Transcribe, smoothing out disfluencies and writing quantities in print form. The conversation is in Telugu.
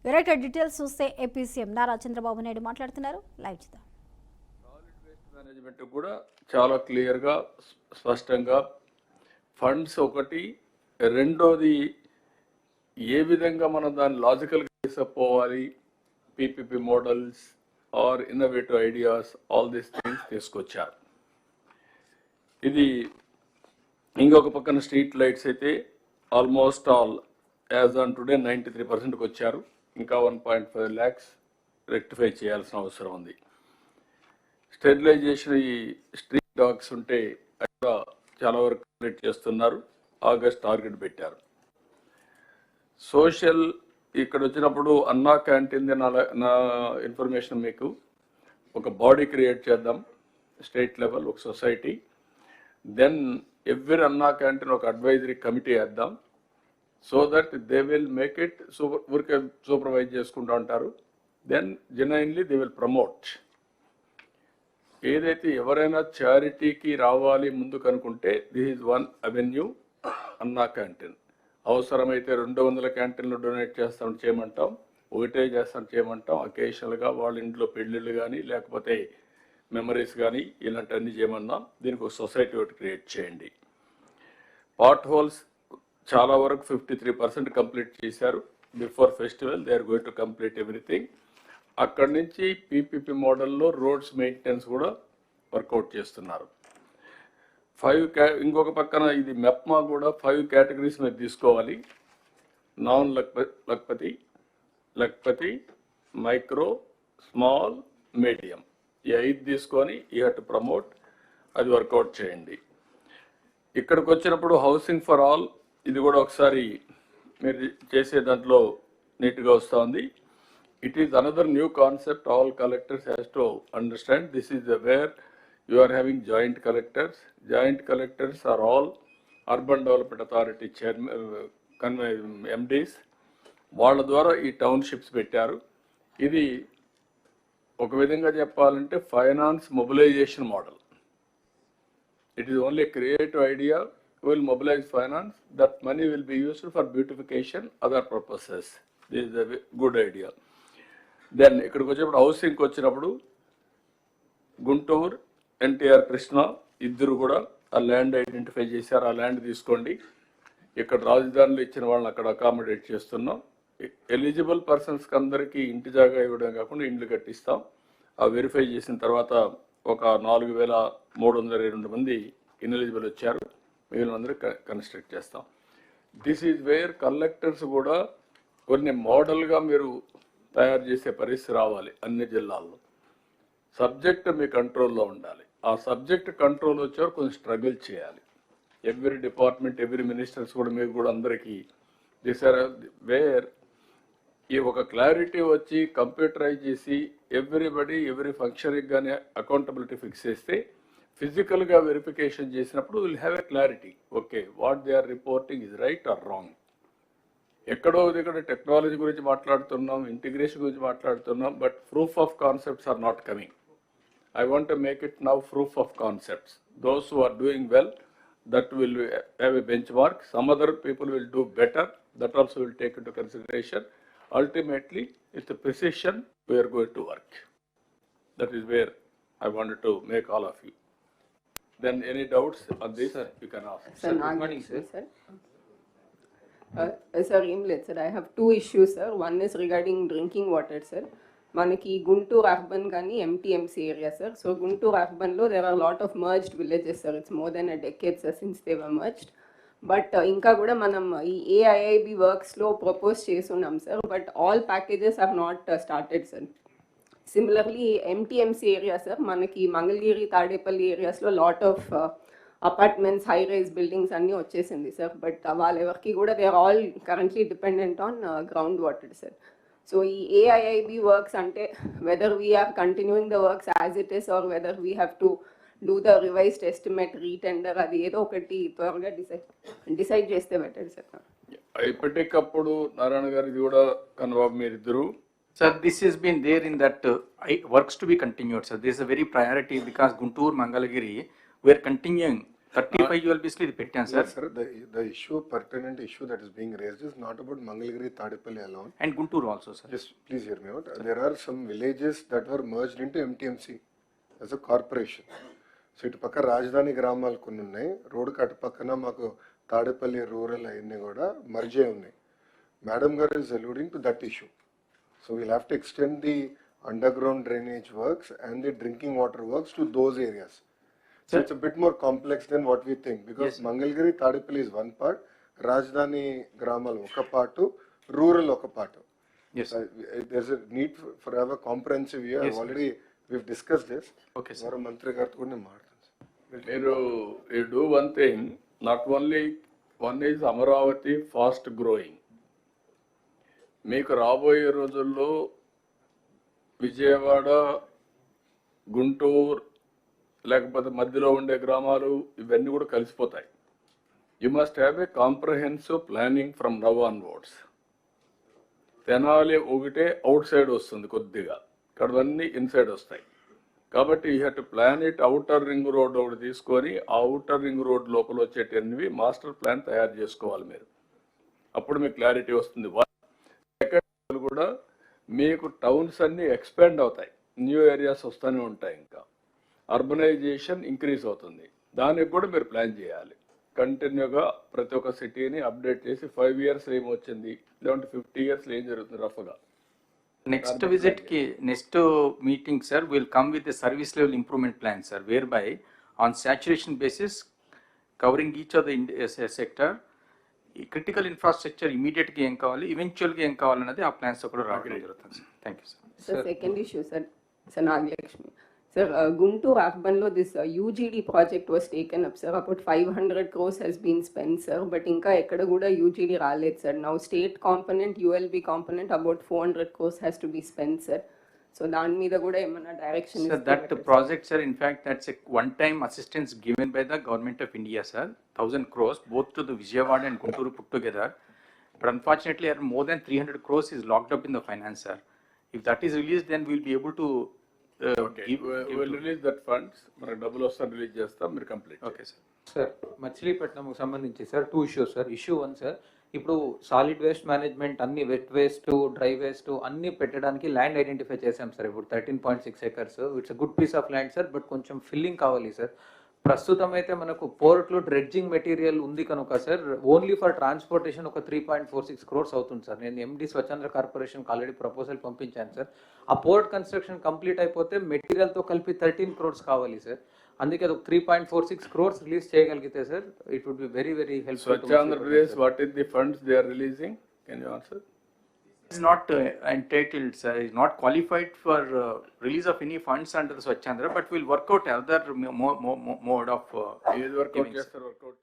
విరాట్ డీటెయిల్స్ చూస్తే ఏపీ సీఎం నారా చంద్రబాబు నాయుడు మాట్లాడుతున్నారు. లైవ్ చూద్దాం. సాలిడ్ వేస్ట్ మేనేజ్మెంట్ కూడా చాలా క్లియర్గా స్పష్టంగా ఫండ్స్ ఒకటి, రెండోది ఏ విధంగా మనం దాన్ని లాజికల్గా తీసుకుపోవాలి, PPP models are innovative ideas, all these things తీసుకొచ్చారు. ఇది ఇంకొక పక్కన స్ట్రీట్ లైట్స్ అయితే almost all as on today 93%కి వచ్చారు. ఇంకా 1.5 lakhs రెక్టిఫై చేయాల్సిన అవసరం ఉంది. స్టెరిలైజేషన్ ఈ స్ట్రీట్ డాగ్స్ ఉంటే అక్కడ చాలా వరకు కంప్లీట్ చేస్తున్నారు. ఆగస్ట్ టార్గెట్ పెట్టారు. సోషల్ ఇక్కడ వచ్చినప్పుడు అన్నా క్యాంటీన్ నా ఇన్ఫర్మేషన్ మీకు ఒక బాడీ క్రియేట్ చేద్దాం, స్టేట్ లెవెల్ ఒక society. Then every Anna canteen ఒక అడ్వైజరీ కమిటీ వేద్దాం. So that they will make it ఊరికే సూపర్వైజ్ చేసుకుంటూ ఉంటారు. Then genuinely they will promote. ఏదైతే ఎవరైనా చారిటీకి రావాలి ముందుకు అనుకుంటే this is one avenue, Anna canteen. అవసరమైతే 200 క్యాంటీన్లు డొనేట్ చేస్తాం చేయమంటాం, ఒకటే చేస్తాం చేయమంటాం. అకేషనల్గా వాళ్ళ ఇంట్లో పెళ్ళిళ్ళు కానీ లేకపోతే మెమరీస్ కానీ ఇలాంటివన్నీ చేయమన్నాం. దీనికి ఒక సొసైటీ ఒకటి క్రియేట్ చేయండి. పాట్ హోల్స్ చాలా వరకు 53% కంప్లీట్ చేశారు. Before festival they are going to complete everything. అక్కడి నుంచి పీపీపీ మోడల్లో రోడ్స్ మెయింటెనెన్స్ కూడా వర్కౌట్ చేస్తున్నారు. ఇంకొక పక్కన ఇది మెప్మా కూడా 5 కేటగిరీస్ మీద తీసుకోవాలి. Non Lakhpati, micro, small, medium, ఈ 5 తీసుకొని యూ హ్యావ్ టు ప్రమోట్. అది వర్కౌట్ చేయండి. ఇక్కడికి వచ్చినప్పుడు హౌసింగ్ ఫర్ ఆల్ ఇది కూడా ఒకసారి మీరు చేసే దాంట్లో నీట్గా వస్తుంది. It is another new concept. All collectors has to understand this is where you are having joint collectors. Joint collectors are all urban development authority MDs. వాళ్ళ ద్వారా ఈ టౌన్షిప్స్ పెట్టారు. ఇది ఒక విధంగా చెప్పాలంటే finance mobilization model. It is only a creative idea. We will mobilize finance. That money will be used for beautification, other purposes. This is a good idea. Then ఇక్కడికి వచ్చేప్పుడు హౌసింగ్కి వచ్చినప్పుడు గుంటూరు, ఎన్టీఆర్, కృష్ణ ఇద్దరు కూడా ఆ ల్యాండ్ ఐడెంటిఫై చేశారు. ఆ ల్యాండ్ తీసుకోండి. ఇక్కడ రాజధానిలో ఇచ్చిన వాళ్ళని అక్కడ అకామిడేట్ చేస్తున్నాం. ఎలిజిబుల్ పర్సన్స్కి అందరికీ ఇంటి జాగా ఇవ్వడం కాకుండా ఇండ్లు కట్టిస్తాం. ఆ వెరిఫై చేసిన తర్వాత ఒక 4,322 మంది ఇన్ఎలిజిబుల్ వచ్చారు. మిగిలిన అందరూ కన్స్ట్రక్ట్ చేస్తాం. దిస్ ఈజ్ వేర్ కలెక్టర్స్ కూడా కొన్ని మోడల్గా మీరు తయారు చేసే పరిస్థితి రావాలి. అన్ని జిల్లాల్లో సబ్జెక్ట్ మీ కంట్రోల్లో ఉండాలి. ఆ సబ్జెక్ట్ కంట్రోల్ వచ్చారు కొంచెం స్ట్రగుల్ చేయాలి. ఎవ్రీ డిపార్ట్మెంట్, ఎవ్రీ మినిస్టర్స్ కూడా మీకు కూడా అందరికీ దిస్ ఆర్ వేర్ ఈ ఒక క్లారిటీ వచ్చి కంప్యూటరైజ్ చేసి ఎవ్రీ ఫంక్షన్కి కానీ అకౌంటబిలిటీ ఫిక్స్ చేస్తే ఫిజికల్గా వెరిఫికేషన్ చేసినప్పుడు will have a clarity. Okay, what they are reporting is right or wrong. ఎక్కడో దగ్గర టెక్నాలజీ గురించి మాట్లాడుతున్నాం, ఇంటిగ్రేషన్ గురించి మాట్లాడుతున్నాం, but proof of concepts are not coming. I want to make it now proof of concepts. Those who are doing well, that will have a benchmark. Some other people will do better. That also will take into consideration. Ultimately, it's a precision we are going to work. That is where I wanted to make all of you. Then any doubts on this, sir, you can ask. Sir, good morning, sir. Sir, sir, I have 2 issues, sir. One is regarding drinking water, sir. మనకి గుంటూరు అర్బన్ కానీ MTMC area sir. So Guntur అర్బన్లో there are lot of merged villages sir. It's more than a decade sir since they were merged. But ఇంకా కూడా మనం ఈ ఏఐఐబి వర్క్స్లో ప్రపోజ్ చేస్తున్నాం sir. But all packages are not started sir. Similarly MTMC area sir, మనకి మంగళగిరి, తాడేపల్లి ఏరియాస్లో lot of apartments, high rise buildings అన్నీ వచ్చేసింది సార్. బట్ వాళ్ళెవరికి కూడా they are all currently dependent on ground water sir. So AIIB works ante whether we are continuing the works as it is or whether we have to do the revised estimate retender, adi edo okati tvarga decide cheste better sir. ఇప్పటికప్పుడు నారాయణ గారు ఇది కూడా కన్వాబ్ మీరిద్దరు. Sir, this has been there in that works to be continued, sir. This is a very priority because Guntur, Mangalagiri, we are continuing 35 ULBs ఇది పెట్టాను sir. Yes, sir. The issue, pertinent issue that is being raised is not about Mangalagiri, Tadipalli alone. And Guntur also, sir. Just please hear me out. There are some villages that were merged into MTMC as a corporation. So ఇటు పక్క రాజధాని గ్రామాలు కొన్ని ఉన్నాయి, రోడ్డుకి అటు పక్కన మాకు తాడేపల్లి రూరల్ అవన్నీ కూడా మర్జ్ అయి ఉన్నాయి. Madam garu is alluding to that issue. So we'll have to extend the underground drainage works and the drinking water works to those areas. So it's a bit more complex than what we think, because Yes. Mangalgiri, Tadipalli is one part, Rajdhani Gramal oka part, rural oka part. Yes. There's a need for have a comprehensive view. Yes, Already we've discussed this. Okay, sir. Varu Mantri garu kuda maartanu. మీరు you do one thing, not only one is Amaravati fast growing. మీకు రాబోయే రోజుల్లో విజయవాడ, గుంటూరు, లేకపోతే మధ్యలో ఉండే గ్రామాలు ఇవన్నీ కూడా కలిసిపోతాయి. You must have a comprehensive planning from now onwards. Tenali ఒకటే అవుట్ సైడ్ వస్తుంది కొద్దిగా, ఇక్కడవన్నీ ఇన్సైడ్ వస్తాయి. కాబట్టి you have to plan it. Outer ring road ఒకటి తీసుకొని ఆ అవుటర్ రింగ్ రోడ్ లోపల వచ్చేటవి మాస్టర్ ప్లాన్ తయారు చేసుకోవాలి మీరు. అప్పుడు మీకు క్లారిటీ వస్తుంది. సెకండ్ కూడా మీకు టౌన్స్ అన్నీ ఎక్స్పాండ్ అవుతాయి, న్యూ ఏరియాస్ వస్తూనే ఉంటాయి, ఇంకా అర్బనైజేషన్ ఇంక్రీజ్ అవుతుంది. దానికి కూడా మీరు ప్లాన్ చేయాలి. కంటిన్యూగా ప్రతి ఒక్క సిటీని అప్డేట్ చేసి 5 years ఏమొచ్చింది, లేదంటే 50 years ఏం జరుగుతుంది రఫ్గా. Next visit ki, next meeting, sir, will come with a service level improvement plan, sir, whereby on saturation basis, covering each of the sector, critical infrastructure immediate ki em kavali, eventual ki em kavalannadi aa plans okada raavadam jarugutundi, sir. Thank you, sir. The second issue, sir, Nagalakshmi. Sir, Guntur Arbanlo, this UGD project was taken up, sir. About 500 crores has been spent, sir. But inka ekkada kuda UGD raలేదు, sir. Now state component, ULB component, about 400 crores has to be spent, sir. So దాని మీద కూడా ఏమైనా direction Sir, ఇస్తే that better, sir. project, sir, in fact, that's a one-time assistance given by the government of India, sir. 1,000 crores, both to the Vijayawada and Guntur put together. But unfortunately, more than 300 crores is locked up in the finance, sir. If that is released, then we'll be able to will release that funds. మనకు డబ్బులు వస్తాను రిలీజ్ చేస్తాం, మీరు కంప్లీట్. Okay, sir. సార్ మచిలీపట్నంకు సంబంధించి sir 2 issues sir. Issue 1 sir, ఇప్పుడు సాలిడ్ వేస్ట్ మేనేజ్మెంట్ అన్ని వెట్ వేస్ట్, డ్రై వేస్ట్ అన్ని పెట్టడానికి ల్యాండ్ ఐడెంటిఫై చేశాం సార్. ఇప్పుడు 13.6 acres, it's a good piece of land sir. But కొంచెం ఫిల్లింగ్ కావాలి సార్. ప్రస్తుతం అయితే మనకు పోర్ట్లో డ్రెడ్జింగ్ మెటీరియల్ ఉంది కనుక సార్, ఓన్లీ ఫర్ ట్రాన్స్పోర్టేషన్ ఒక 3.46 crores అవుతుంది సార్. నేను ఎండి స్వచ్ఛంద్ర కార్పొరేషన్కి ఆల్రెడీ ప్రపోజల్ పంపించాను సార్. ఆ పోర్ట్ కన్స్ట్రక్షన్ కంప్లీట్ అయిపోతే మెటీరియల్తో కలిపి 13 crores కావాలి సార్. అందుకే అది 3.46 crores రిలీజ్ చేయగలిగితే sir, it would be very very helpful. Swachh Andhra Pradesh, what is the funds they are releasing? Can you answer? Is not entitled, sir, is not qualified for release of any funds under the Swachhandra, but we'll work out other mode of ఏది వర్కౌట్ giving, sir. చేస్తారు వర్కౌట్